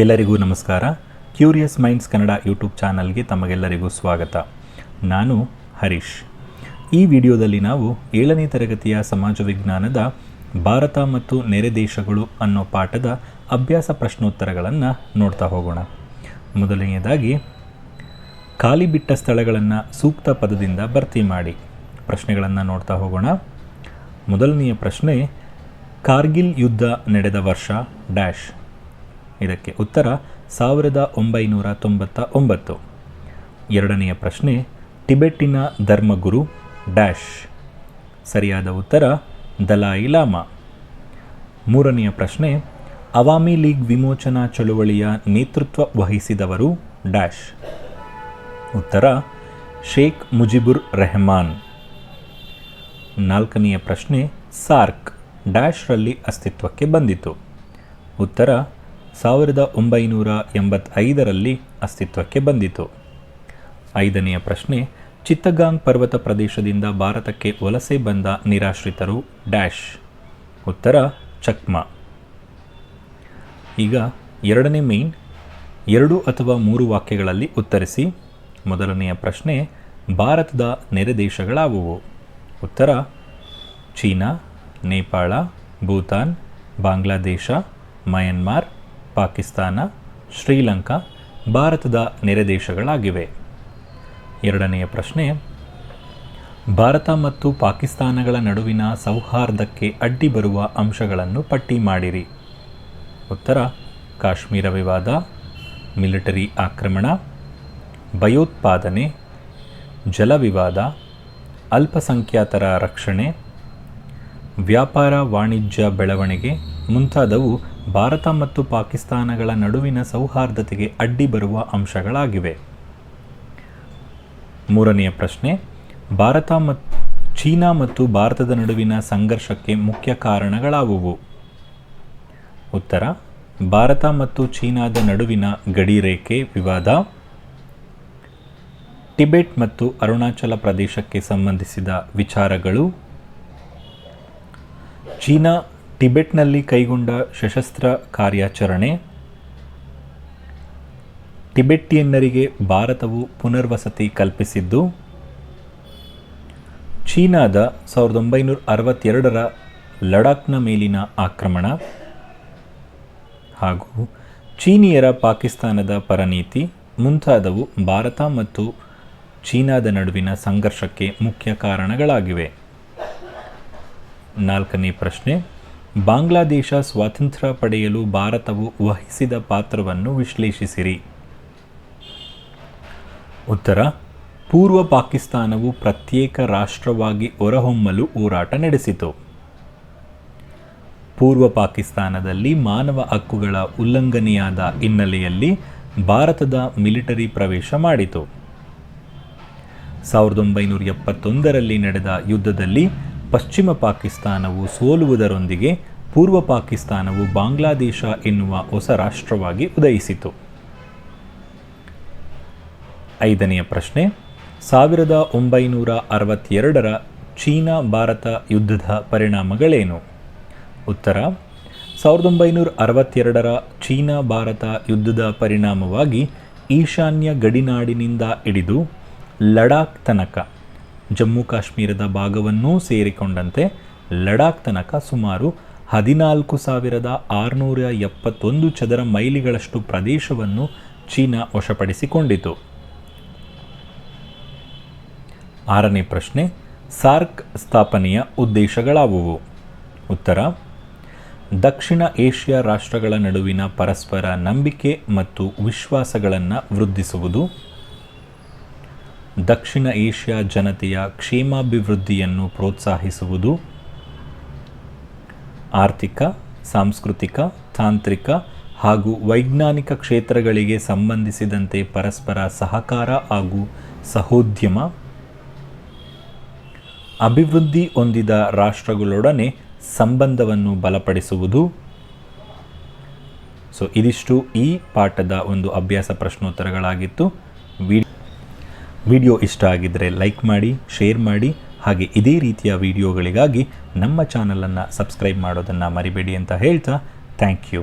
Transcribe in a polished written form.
ಎಲ್ಲರಿಗೂ ನಮಸ್ಕಾರ. Curious minds Kannada YouTube ಚಾನಲ್ಗೆ ತಮಗೆಲ್ಲರಿಗೂ ಸ್ವಾಗತ. ನಾನು ಹರೀಶ್. ಈ ವಿಡಿಯೋದಲ್ಲಿ ನಾವು 7ನೇ ತರಗತಿಯ ಸಮಾಜ ವಿಜ್ಞಾನದ ಭಾರತ ಮತ್ತು ನೆರೆ ದೇಶಗಳು ಅನ್ನೋ ಪಾಠದ ಅಭ್ಯಾಸ ಪ್ರಶ್ನೋತ್ತರಗಳನ್ನು ನೋಡ್ತಾ ಹೋಗೋಣ. ಮೊದಲನೆಯದಾಗಿ, ಖಾಲಿ ಬಿಟ್ಟ ಸ್ಥಳಗಳನ್ನು ಸೂಕ್ತ ಪದದಿಂದ ಭರ್ತಿ ಮಾಡಿ. ಪ್ರಶ್ನೆಗಳನ್ನು ನೋಡ್ತಾ ಹೋಗೋಣ. ಮೊದಲನೆಯ ಪ್ರಶ್ನೆ, ಕಾರ್ಗಿಲ್ ಯುದ್ಧ ನಡೆದ ವರ್ಷ ಡ್ಯಾಶ್. ಇದಕ್ಕೆ ಉತ್ತರ 1999. ಎರಡನೆಯ ಪ್ರಶ್ನೆ, ಟಿಬೆಟ್ಟಿನ ಧರ್ಮಗುರು ಡ್ಯಾಶ್. ಸರಿಯಾದ ಉತ್ತರ ದಲಾಯಿ ಲಾಮಾ. ಮೂರನೆಯ ಪ್ರಶ್ನೆ, ಅವಾಮಿ ಲೀಗ್ ವಿಮೋಚನಾ ಚಳುವಳಿಯ ನೇತೃತ್ವ ವಹಿಸಿದವರು ಡ್ಯಾಶ್. ಉತ್ತರ ಶೇಖ್ ಮುಜಿಬುರ್ ರೆಹಮಾನ್. ನಾಲ್ಕನೆಯ ಪ್ರಶ್ನೆ, ಸಾರ್ಕ್ ಡ್ಯಾಶ್ ರಲ್ಲಿ ಅಸ್ತಿತ್ವಕ್ಕೆ ಬಂದಿತು. ಉತ್ತರ 1985ರಲ್ಲಿ ಅಸ್ತಿತ್ವಕ್ಕೆ ಬಂದಿತು. ಐದನೆಯ ಪ್ರಶ್ನೆ, ಚಿತ್ತಗಾಂಗ್ ಪರ್ವತ ಪ್ರದೇಶದಿಂದ ಭಾರತಕ್ಕೆ ವಲಸೆ ಬಂದ ನಿರಾಶ್ರಿತರು ಡ್ಯಾಶ್. ಉತ್ತರ ಚಕ್ಮಾ. ಈಗ ಎರಡನೇ ಮೇನ್, 2 ಅಥವಾ 3 ವಾಕ್ಯಗಳಲ್ಲಿ ಉತ್ತರಿಸಿ. ಮೊದಲನೆಯ ಪ್ರಶ್ನೆ, ಭಾರತದ ನೆರೆ ದೇಶಗಳಾವುವು? ಉತ್ತರ ಚೀನಾ, ನೇಪಾಳ, ಭೂತಾನ್, ಬಾಂಗ್ಲಾದೇಶ, ಮಯನ್ಮಾರ್, ಪಾಕಿಸ್ತಾನ, ಶ್ರೀಲಂಕಾ ಭಾರತದ ನೆರೆ ದೇಶಗಳಾಗಿವೆ. ಎರಡನೆಯ ಪ್ರಶ್ನೆ, ಭಾರತ ಮತ್ತು ಪಾಕಿಸ್ತಾನಗಳ ನಡುವಿನ ಸೌಹಾರ್ದಕ್ಕೆ ಅಡ್ಡಿ ಬರುವ ಅಂಶಗಳನ್ನು ಪಟ್ಟಿ ಮಾಡಿರಿ. ಉತ್ತರ ಕಾಶ್ಮೀರ ವಿವಾದ, ಮಿಲಿಟರಿ ಆಕ್ರಮಣ, ಭಯೋತ್ಪಾದನೆ, ಜಲ ವಿವಾದ, ಅಲ್ಪಸಂಖ್ಯಾತರ ರಕ್ಷಣೆ, ವ್ಯಾಪಾರ ವಾಣಿಜ್ಯ ಬೆಳವಣಿಗೆ ಮುಂತಾದವು ಭಾರತ ಮತ್ತು ಪಾಕಿಸ್ತಾನಗಳ ನಡುವಿನ ಸೌಹಾರ್ದತೆಗೆ ಅಡ್ಡಿ ಬರುವ ಅಂಶಗಳಾಗಿವೆ. ಮೂರನೆಯ ಪ್ರಶ್ನೆ, ಚೀನಾ ಮತ್ತು ಭಾರತದ ನಡುವಿನ ಸಂಘರ್ಷಕ್ಕೆ ಮುಖ್ಯ ಕಾರಣಗಳಾವುವು? ಉತ್ತರ ಭಾರತ ಮತ್ತು ಚೀನಾದ ನಡುವಿನ ಗಡಿರೇಖೆ ವಿವಾದ, ಟಿಬೆಟ್ ಮತ್ತು ಅರುಣಾಚಲ ಪ್ರದೇಶಕ್ಕೆ ಸಂಬಂಧಿಸಿದ ವಿಚಾರಗಳು, ಚೀನಾ ಟಿಬೆಟ್ನಲ್ಲಿ ಕೈಗೊಂಡ ಸಶಸ್ತ್ರ ಕಾರ್ಯಾಚರಣೆ, ಟಿಬೆಟ್ಟಿಯನ್ನರಿಗೆ ಭಾರತವು ಪುನರ್ವಸತಿ ಕಲ್ಪಿಸಿದ್ದು, ಚೀನಾದ 1962ರ ಲಡಾಖ್ನ ಮೇಲಿನ ಆಕ್ರಮಣ ಹಾಗೂ ಚೀನಿಯರ ಪಾಕಿಸ್ತಾನದ ಪರನೀತಿ ಮುಂತಾದವು ಭಾರತ ಮತ್ತು ಚೀನಾದ ನಡುವಿನ ಸಂಘರ್ಷಕ್ಕೆ ಮುಖ್ಯ ಕಾರಣಗಳಾಗಿವೆ. ನಾಲ್ಕನೇ ಪ್ರಶ್ನೆ, ಬಾಂಗ್ಲಾದೇಶ ಸ್ವಾತಂತ್ರ್ಯ ಪಡೆಯಲು ಭಾರತವು ವಹಿಸಿದ ಪಾತ್ರವನ್ನು ವಿಶ್ಲೇಷಿಸಿರಿ. ಉತ್ತರ ಪೂರ್ವ ಪಾಕಿಸ್ತಾನವು ಪ್ರತ್ಯೇಕ ರಾಷ್ಟ್ರವಾಗಿ ಹೊರಹೊಮ್ಮಲು ಹೋರಾಟ ನಡೆಸಿತು. ಪೂರ್ವ ಪಾಕಿಸ್ತಾನದಲ್ಲಿ ಮಾನವ ಹಕ್ಕುಗಳ ಉಲ್ಲಂಘನೆಯಾದ ಹಿನ್ನೆಲೆಯಲ್ಲಿ ಭಾರತದ ಮಿಲಿಟರಿ ಪ್ರವೇಶ ಮಾಡಿತು. 1971ರಲ್ಲಿ ನಡೆದ ಯುದ್ಧದಲ್ಲಿ ಪಶ್ಚಿಮ ಪಾಕಿಸ್ತಾನವು ಸೋಲುವುದರೊಂದಿಗೆ ಪೂರ್ವ ಪಾಕಿಸ್ತಾನವು ಬಾಂಗ್ಲಾದೇಶ ಎನ್ನುವ ಹೊಸ ರಾಷ್ಟ್ರವಾಗಿ ಉದಯಿಸಿತು. ಐದನೆಯ ಪ್ರಶ್ನೆ, 1962ರ ಚೀನಾ ಭಾರತ ಯುದ್ಧದ ಪರಿಣಾಮಗಳೇನು? ಉತ್ತರ 1962ರ ಚೀನಾ ಭಾರತ ಯುದ್ಧದ ಪರಿಣಾಮವಾಗಿ ಈಶಾನ್ಯ ಗಡಿನಾಡಿನಿಂದ ಹಿಡಿದು ಲಡಾಖ್ ತನಕ, ಜಮ್ಮು ಕಾಶ್ಮೀರದ ಭಾಗವನ್ನೂ ಸೇರಿಕೊಂಡಂತೆ ಲಡಾಖ್ ತನಕ ಸುಮಾರು 14,671 ಚದರ ಮೈಲಿಗಳಷ್ಟು ಪ್ರದೇಶವನ್ನು ಚೀನಾ ವಶಪಡಿಸಿಕೊಂಡಿತು. ಆರನೇ ಪ್ರಶ್ನೆ, ಸಾರ್ಕ್ ಸ್ಥಾಪನೆಯ ಉದ್ದೇಶಗಳಾವುವು? ಉತ್ತರ ದಕ್ಷಿಣ ಏಷ್ಯಾ ರಾಷ್ಟ್ರಗಳ ನಡುವಿನ ಪರಸ್ಪರ ನಂಬಿಕೆ ಮತ್ತು ವಿಶ್ವಾಸಗಳನ್ನು ವೃದ್ಧಿಸುವುದು, ದಕ್ಷಿಣ ಏಷ್ಯಾ ಜನತೆಯ ಕ್ಷೇಮಾಭಿವೃದ್ಧಿಯನ್ನು ಪ್ರೋತ್ಸಾಹಿಸುವುದು, ಆರ್ಥಿಕ, ಸಾಂಸ್ಕೃತಿಕ, ತಾಂತ್ರಿಕ ಹಾಗೂ ವೈಜ್ಞಾನಿಕ ಕ್ಷೇತ್ರಗಳಿಗೆ ಸಂಬಂಧಿಸಿದಂತೆ ಪರಸ್ಪರ ಸಹಕಾರ ಹಾಗೂ ಸಹೋದ್ಯಮ, ಅಭಿವೃದ್ಧಿ ಹೊಂದಿದ ರಾಷ್ಟ್ರಗಳೊಡನೆ ಸಂಬಂಧವನ್ನು ಬಲಪಡಿಸುವುದು. ಇದಿಷ್ಟು ಈ ಪಾಠದ ಒಂದು ಅಭ್ಯಾಸ ಪ್ರಶ್ನೋತ್ತರಗಳಾಗಿತ್ತು. ವಿಡಿಯೋ ಇಷ್ಟ ಆಗಿದ್ದರೆ ಲೈಕ್ ಮಾಡಿ, ಶೇರ್ ಮಾಡಿ, ಹಾಗೆ ಇದೇ ರೀತಿಯ ವಿಡಿಯೋಗಳಿಗಾಗಿ ನಮ್ಮ ಚಾನಲನ್ನು ಸಬ್ಸ್ಕ್ರೈಬ್ ಮಾಡೋದನ್ನು ಮರಿಬೇಡಿ ಅಂತ ಹೇಳ್ತಾ ಥ್ಯಾಂಕ್ ಯು.